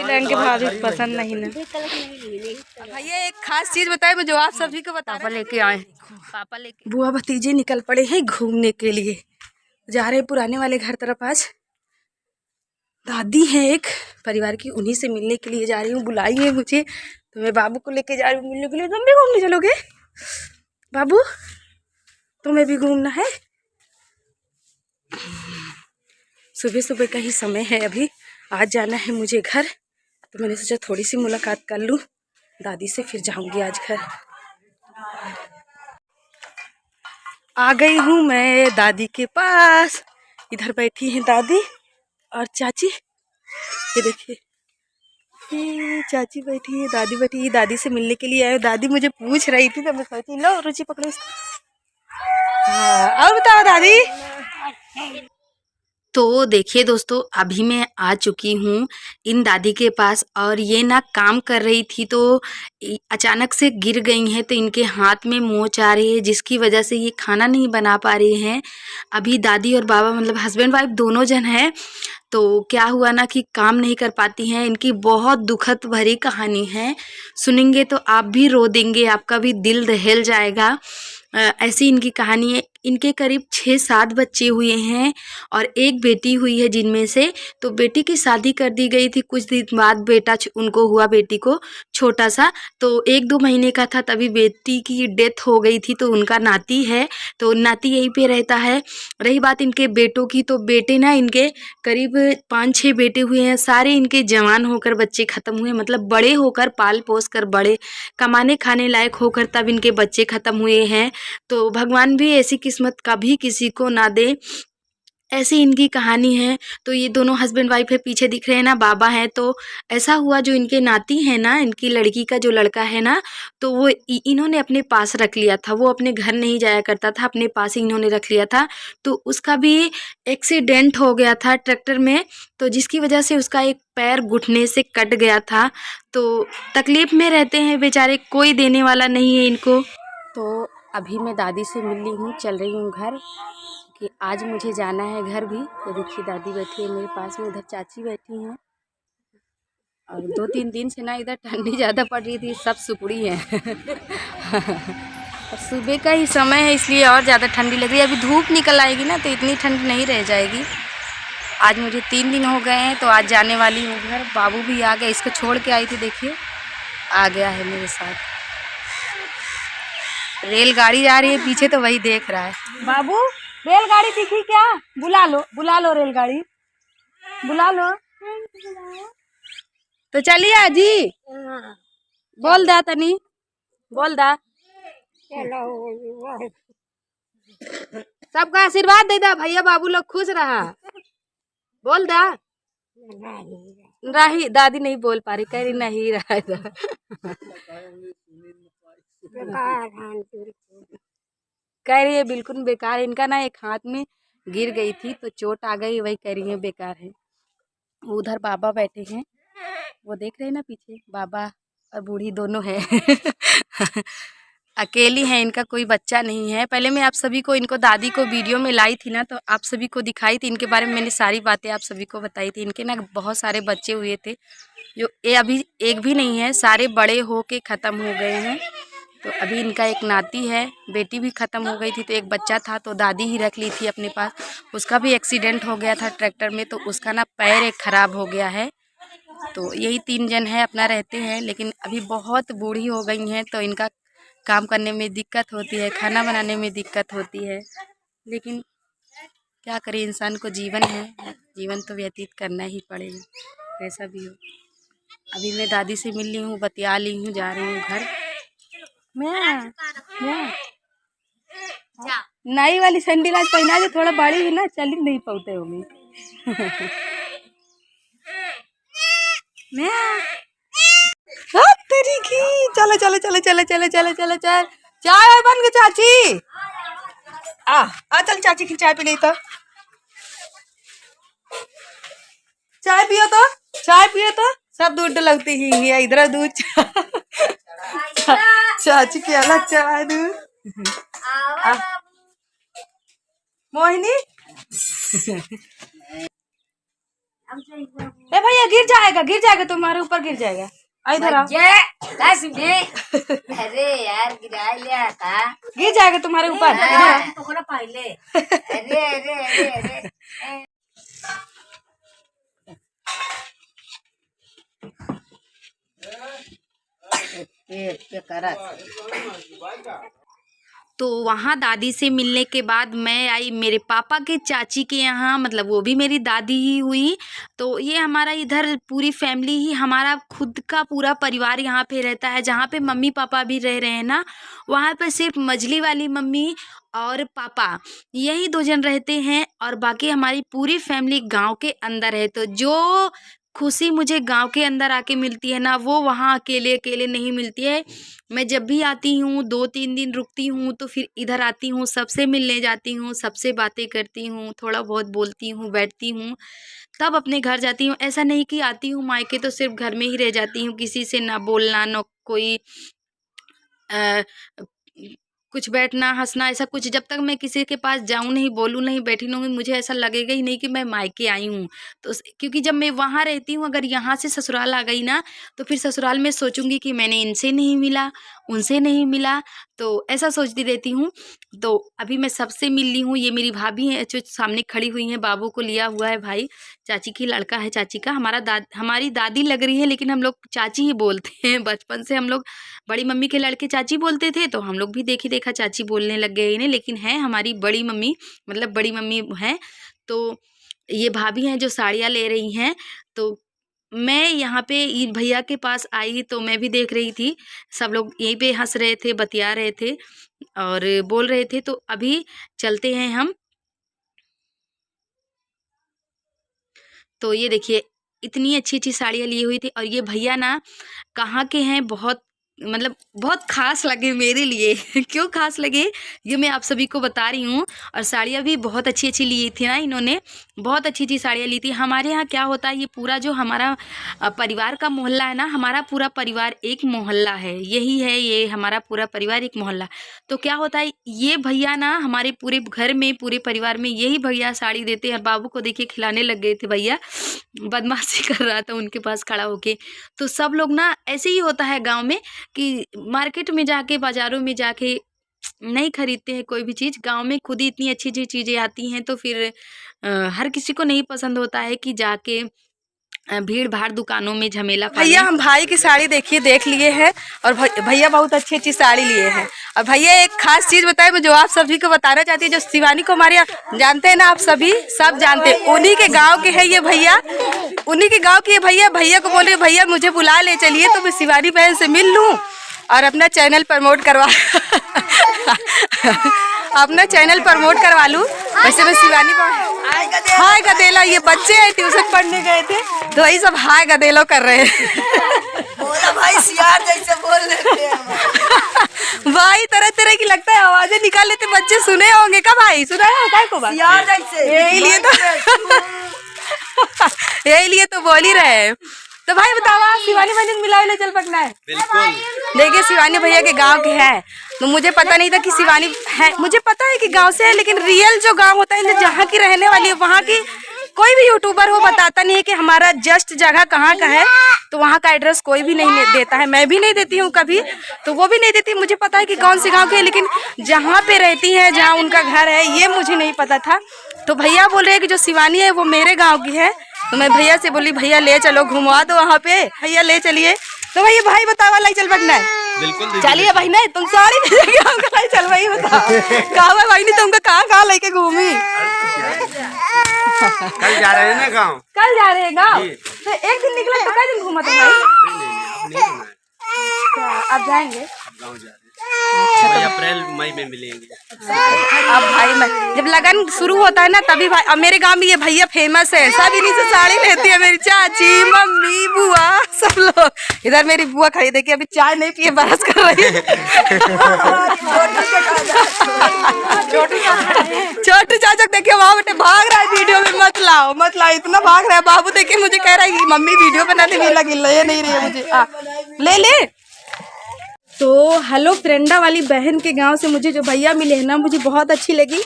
रंग के भाभी पसंद नहीं ना। भैया एक खास चीज बताए मैं जो आप सभी को बता पापा लेके आए। पापा लेके बुआ भतीजे निकल पड़े हैं घूमने के लिए, जा रहे पुराने वाले घर तरफ। आज दादी है एक परिवार की, उन्हीं से मिलने के लिए जा रही हूँ। बुलाई है मुझे तो मैं बाबू को लेके जा रही हूँ मिलने के लिए। तुम भी घूमने चलोगे बाबू? तुम्हें भी घूमना है? सुबह सुबह का ही समय है, अभी आज जाना है मुझे घर, तो मैंने सोचा थोड़ी सी मुलाकात कर लूँ दादी से, फिर जाऊंगी आज घर। आ गई हूँ मैं दादी के पास। इधर बैठी हैं दादी और चाची, ये देखिए चाची बैठी है, दादी बैठी है। दादी से मिलने के लिए आए। दादी मुझे पूछ रही थी तो मैं सोची लो रुचि पकड़ो इसको। हाँ और बताओ दादी। तो देखिए दोस्तों, अभी मैं आ चुकी हूँ इन दादी के पास, और ये ना काम कर रही थी तो अचानक से गिर गई हैं, तो इनके हाथ में मोच आ रही है जिसकी वजह से ये खाना नहीं बना पा रही हैं। अभी दादी और बाबा मतलब हस्बैंड वाइफ दोनों जन हैं, तो क्या हुआ ना कि काम नहीं कर पाती हैं। इनकी बहुत दुखद भरी कहानी है, सुनेंगे तो आप भी रो देंगे, आपका भी दिल दहल जाएगा। ऐसी इनकी कहानी है। इनके करीब 6-7 बच्चे हुए हैं और एक बेटी हुई है जिनमें से, तो बेटी की शादी कर दी गई थी। कुछ दिन बाद बेटा उनको हुआ, बेटी को छोटा सा, तो 1-2 महीने का था, तभी बेटी की डेथ हो गई थी। तो उनका नाती है, तो नाती यहीं पे रहता है। रही बात इनके बेटों की, तो बेटे ना इनके करीब 5-6 बेटे हुए हैं। सारे इनके जवान होकर बच्चे ख़त्म हुए, मतलब बड़े होकर पाल पोस कर बड़े कमाने खाने लायक होकर तब इनके बच्चे ख़त्म हुए हैं। तो भगवान भी ऐसी किस्मत कभी किसी को ना दे, ऐसी इनकी कहानी है। तो ये दोनों हस्बैंड वाइफ है, पीछे दिख रहे हैं ना बाबा हैं। तो ऐसा हुआ, जो इनके नाती है ना, इनकी लड़की का जो लड़का है ना, तो वो इन्होंने अपने पास रख लिया था। वो अपने घर नहीं जाया करता था, अपने पास ही इन्होंने रख लिया था। तो उसका भी एक्सीडेंट हो गया था ट्रैक्टर में, तो जिसकी वजह से उसका एक पैर घुटने से कट गया था। तो तकलीफ़ में रहते हैं बेचारे, कोई देने वाला नहीं है इनको। तो अभी मैं दादी से मिल ली हूँ, चल रही हूँ घर कि आज मुझे जाना है घर भी। तो देखिए दादी बैठी है मेरे पास में, उधर चाची बैठी हैं, और 2-3 दिन से ना इधर ठंडी ज़्यादा पड़ रही थी, सब सुकड़ी हैं। और सुबह का ही समय है इसलिए और ज़्यादा ठंडी लग रही है। अभी धूप निकल आएगी ना तो इतनी ठंड नहीं रह जाएगी। आज मुझे 3 दिन हो गए हैं, तो आज जाने वाली हूँ घर। बाबू भी आ गया, इसको छोड़ के आई थी, देखिए आ गया है मेरे साथ। रेलगाड़ी जा रही है पीछे, तो वही देख रहा है। बाबू रेलगाड़ी दिखी क्या? बुला लो रेलगाड़ी, बुला लो। तो चलिए आजी, बोल दा तनी, बोल दा सबका आशीर्वाद दे दा, भैया बाबू लोग खुश रहा, बोल दा। नहीं दादी नहीं बोल पा रही, कह रही नहीं रहा। कह रही है बिल्कुल बेकार है। इनका ना एक हाथ में गिर गई थी तो चोट आ गई, वही कह रही है बेकार है। उधर बाबा बैठे हैं, वो देख रहे हैं ना पीछे, बाबा और बूढ़ी दोनों हैं। अकेली हैं, इनका कोई बच्चा नहीं है। पहले मैं आप सभी को, इनको दादी को वीडियो में लाई थी ना, तो आप सभी को दिखाई थी, इनके बारे में मैंने सारी बातें आप सभी को बताई थी। इनके ना बहुत सारे बच्चे हुए थे, जो ये अभी एक भी नहीं है, सारे बड़े हो के ख़त्म हो गए हैं। तो अभी इनका एक नाती है, बेटी भी ख़त्म हो गई थी, तो एक बच्चा था तो दादी ही रख ली थी अपने पास। उसका भी एक्सीडेंट हो गया था ट्रैक्टर में, तो उसका ना पैर एक ख़राब हो गया है। तो यही 3 जन है, अपना रहते हैं, लेकिन अभी बहुत बूढ़ी हो गई हैं, तो इनका काम करने में दिक्कत होती है, खाना बनाने में दिक्कत होती है। लेकिन क्या करें, इंसान को जीवन है, जीवन तो व्यतीत करना ही पड़ेगा, कैसा भी हो। अभी मैं दादी से मिल ली हूँ, बतिया ली हूँ, जा रही हूँ घर। मैं नई वाली सैंडल आज पहना जो थोड़ा बड़ी है ना, चल ही नहीं पाते होगी। तेरी की चलो चलो चलो चलो चलो चलो चलो चल, चाय बन गई चाची। आ चल चाची की चाय पी ली, तो चाय पियो, तो चाय पियो, तो सब दूध लगती ही है इधर दूध। चाची की अलग चाय दूध। मोहिनी ए भैया गिर जाएगा तुम्हारे ऊपर गिर जाएगा। इधर आओ। अरे यार गिरा लिया था, गिर जाएगा तुम्हारे ऊपर। पहले अरे अरे अरे अरे तो वहाँ दादी से मिलने के बाद मैं आई मेरे पापा के चाची के यहाँ, मतलब वो भी मेरी दादी ही हुई। तो ये हमारा इधर पूरी फैमिली ही, हमारा खुद का पूरा परिवार यहाँ पे रहता है। जहाँ पे मम्मी पापा भी रह रहे हैं ना, वहाँ पे सिर्फ मझली वाली मम्मी और पापा यही 2 जन रहते हैं, और बाकी हमारी पूरी फैमिली गांव के अंदर है। तो जो खुशी मुझे गांव के अंदर आके मिलती है ना, वो वहाँ अकेले अकेले नहीं मिलती है। मैं जब भी आती हूँ 2-3 दिन रुकती हूँ तो फिर इधर आती हूँ, सबसे मिलने जाती हूँ, सबसे बातें करती हूँ, थोड़ा बहुत बोलती हूँ, बैठती हूँ, तब अपने घर जाती हूँ। ऐसा नहीं कि आती हूँ मायके तो सिर्फ घर में ही रह जाती हूँ, किसी से ना बोलना, ना कोई कुछ बैठना हंसना, ऐसा कुछ। जब तक मैं किसी के पास जाऊँ नहीं, बोलूँ नहीं, बैठी नहीं, मुझे ऐसा लगेगा ही नहीं कि मैं मायके आई हूँ। तो क्योंकि जब मैं वहाँ रहती हूँ, अगर यहाँ से ससुराल आ गई ना, तो फिर ससुराल में सोचूंगी कि मैंने इनसे नहीं मिला, उनसे नहीं मिला, तो ऐसा सोचती रहती हूँ। तो अभी मैं सबसे मिल ली हूँ। ये मेरी भाभी हैं जो सामने खड़ी हुई हैं, बाबू को लिया हुआ है भाई, चाची की लड़का है चाची का। हमारी दादी लग रही है, लेकिन हम लोग चाची ही बोलते हैं। बचपन से हम लोग बड़ी मम्मी के लड़के चाची बोलते थे, तो हम लोग भी देखी देखा चाची बोलने लग गए इन्हें, लेकिन है हमारी बड़ी मम्मी, मतलब बड़ी मम्मी हैं। तो ये भाभी हैं जो साड़ियाँ ले रही हैं। तो मैं यहाँ पे भैया के पास आई तो मैं भी देख रही थी, सब लोग यहीं पे हंस रहे थे, बतिया रहे थे और बोल रहे थे। तो अभी चलते हैं हम। तो ये देखिए इतनी अच्छी अच्छी साड़ियाँ ली हुई थी, और ये भैया ना कहाँ के हैं, बहुत मतलब बहुत खास लगे मेरे लिए। क्यों खास लगे ये मैं आप सभी को बता रही हूँ। और साड़ियाँ भी बहुत अच्छी अच्छी ली थी ना इन्होंने, बहुत अच्छी अच्छी साड़ियाँ ली थी। हमारे यहाँ क्या होता है, ये पूरा जो हमारा परिवार का मोहल्ला है ना, हमारा पूरा परिवार एक मोहल्ला है, यही है ये हमारा पूरा परिवार एक मोहल्ला। तो क्या होता है, ये भैया ना हमारे पूरे घर में, पूरे परिवार में यही भैया साड़ी देते हैं। बाबू को देखिए खिलाने लग गए थे भैया, बदमाशी कर रहा था उनके पास खड़ा होके। तो सब लोग ना ऐसे ही होता है गाँव में कि मार्केट में जाके, बाज़ारों में जाके नहीं खरीदते हैं कोई भी चीज़। गाँव में खुद ही इतनी अच्छी अच्छी चीज़ें आती हैं, तो फिर हर किसी को नहीं पसंद होता है कि जाके भीड़ भाड़ दुकानों में झमेला। भैया हम भाई की साड़ी देखिए देख लिए हैं, और भैया बहुत अच्छी अच्छी साड़ी लिए हैं। और भैया एक खास चीज़ बताए मैं जो आप सभी को बताना चाहती है, जो शिवानी को हमारे जानते हैं ना, आप सभी सब जानते हैं, उन्हीं के गांव के हैं ये भैया, उन्हीं के गांव के भैया। भैया को बोल रहे भैया मुझे बुला ले चलिए, तो मैं शिवानी बहन से मिल लूँ और अपना चैनल प्रमोट करवा अपना चैनल प्रमोट करवा लूँ। वैसे मैं शिवानी हाय गदेला, ये बच्चे हैं ट्यूशन पढ़ने गए थे तो वही सब हाय गदेलो कर रहे हैं। बोला भाई सियार जैसे बोल लेते हैं भाई, तरह तरह की लगता है आवाजें निकाल लेते। बच्चे सुने होंगे का भाई, सुना है क्या को बात? सियार जैसे यही लिए तो बोल ही रहे हैं। तो भाई बताओ, शिवानी बहन मिला ले चल पकना है। बिल्कुल। देखिए शिवानी भैया के गांव के हैं, तो मुझे पता नहीं था कि शिवानी है। मुझे पता है कि गांव से है, लेकिन रियल जो गांव होता है, जहाँ की रहने वाली है, वहाँ की कोई भी यूट्यूबर हो बताता नहीं है कि हमारा जस्ट जगह कहाँ का है। तो वहाँ का एड्रेस कोई भी नहीं देता है, मैं भी नहीं देती हूँ कभी, तो वो भी नहीं देती। मुझे पता है कि कौन से गाँव के है, लेकिन जहाँ पे रहती है, जहाँ उनका घर है, ये मुझे नहीं पता था। तो भैया बोल रहे हैं कि जो शिवानी है वो मेरे गाँव की है। तो मैं भैया से बोली भैया ले चलो घुमा दो वहाँ पे, भैया ले चलिए। तो भैया भाई बताओ वाला चल पकना है। बिल्कुल चलिए भाई, नहीं तुम साड़ी चल भाई बताओ कहा भाई नहीं तुमको कहाँ लेके घूमी। कल जा रहे हैं ना गाँव, कल जा रहे हैं गाँव, तो एक दिन निकला तो कई दिन घूमा तुम भाई? नहीं, अब जाएंगे, अब गाँव जा रहे हैं। अच्छा, अप्रैल मई में मिलेंगे। अब भाई मैं जब लगन शुरू होता है ना तभी भाई। अब मेरे गांव में ये भैया फेमस है, सब इन्हीं से साड़ी लेती है, मेरी चाची, मम्मी, बुआ, सब लोग। इधर मेरी बुआ खड़ी देखिए अभी चाय नहीं पिए बरस कर रही है। छोटू चाचा देखिए वहाँ बेटे भाग रहा है, वीडियो में मत लाओ मत लाओ, इतना भाग रहा है। बाबू देखिए मुझे कह रहा है कि मम्मी वीडियो बनाने नहीं लगी, ले नहीं रही है मुझे, ले ले। तो हेलो फ्रेंडा वाली बहन के गांव से मुझे जो भैया मिले हैं ना, मुझे बहुत अच्छी लगी।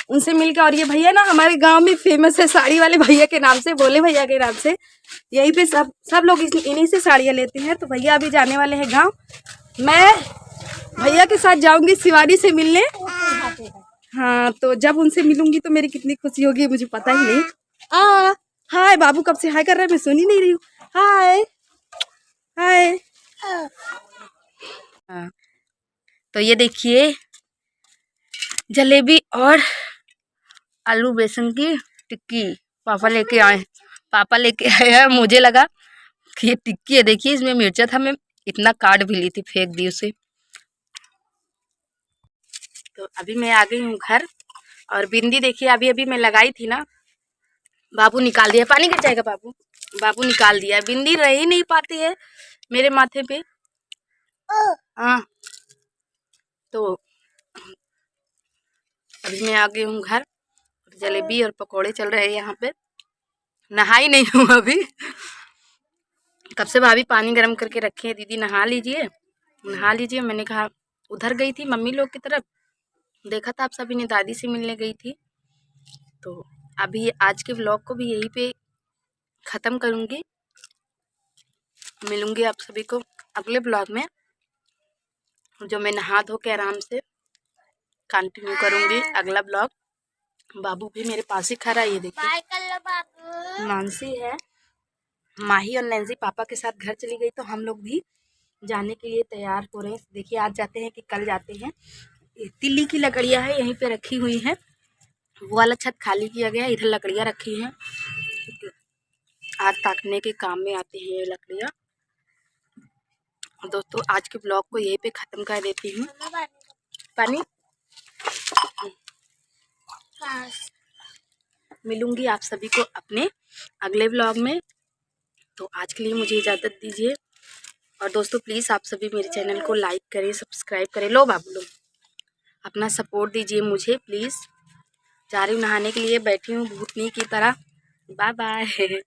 उनसे मिलकर। और ये भैया ना हमारे गांव में फेमस है साड़ी वाले भैया के नाम से, भोले भैया के नाम से। यहीं पे सब लोग इन्हीं से साड़ियाँ लेते हैं। तो भैया अभी जाने वाले हैं गाँव। मैं भैया के साथ जाऊंगी शिवानी से मिलने। हाँ, तो जब उनसे मिलूंगी तो मेरी कितनी खुशी होगी मुझे पता ही नहीं। हाय, बाबू कब से हाय कर रहा है, मैं सुन ही नहीं रही हूँ। हाय हाय। हाँ, तो ये देखिए जलेबी और आलू बेसन की टिक्की पापा लेके आए। हैं। मुझे लगा कि ये टिक्की है। देखिए इसमें मिर्चा था, मैं इतना काट भी ली थी, फेंक दी उसे। तो अभी मैं आ गई हूँ घर। और बिंदी देखिए अभी अभी मैं लगाई थी ना, बाबू निकाल दिया। पानी गिर जाएगा बाबू। बाबू निकाल दिया। बिंदी रह ही नहीं पाती है मेरे माथे पे। हाँ, तो अभी मैं आ गई हूँ घर। जलेबी और पकोड़े चल रहे हैं यहाँ पे। नहाई नहीं हूँ अभी, कब से भाभी पानी गर्म करके रखे हैं, दीदी नहा लीजिए नहा लीजिए। मैंने कहा उधर गई थी मम्मी लोग की तरफ, देखा था आप सभी ने, दादी से मिलने गई थी। तो अभी आज के व्लॉग को भी यहीं पे ख़त्म करूँगी। मिलूँगी आप सभी को अगले ब्लॉग में, जो मैं नहा धो के आराम से कंटिन्यू करूँगी अगला ब्लॉग। बाबू भी मेरे पास ही खड़ा है, ये देखिए। नांसी है, माही और नैन्सी पापा के साथ घर चली गई, तो हम लोग भी जाने के लिए तैयार हो रहे हैं। देखिए आज जाते हैं कि कल जाते हैं। तिल्ली की लकड़ियाँ है यहीं पे रखी हुई हैं। वो वाला छत खाली किया गया, इधर लकड़ियाँ रखी हैं। आग ताकने के काम में आती हैं ये लकड़ियाँ। दोस्तों आज के ब्लॉग को यहीं पे ख़त्म कर देती हूँ। पानी मिलूंगी आप सभी को अपने अगले ब्लॉग में। तो आज के लिए मुझे इजाज़त दीजिए। और दोस्तों प्लीज़ आप सभी मेरे चैनल को लाइक करें, सब्सक्राइब करें। लो बाबू लो, अपना सपोर्ट दीजिए मुझे प्लीज़। जा रही हूँ नहाने के लिए, बैठी हूँ भूतनी की तरह। Bye bye.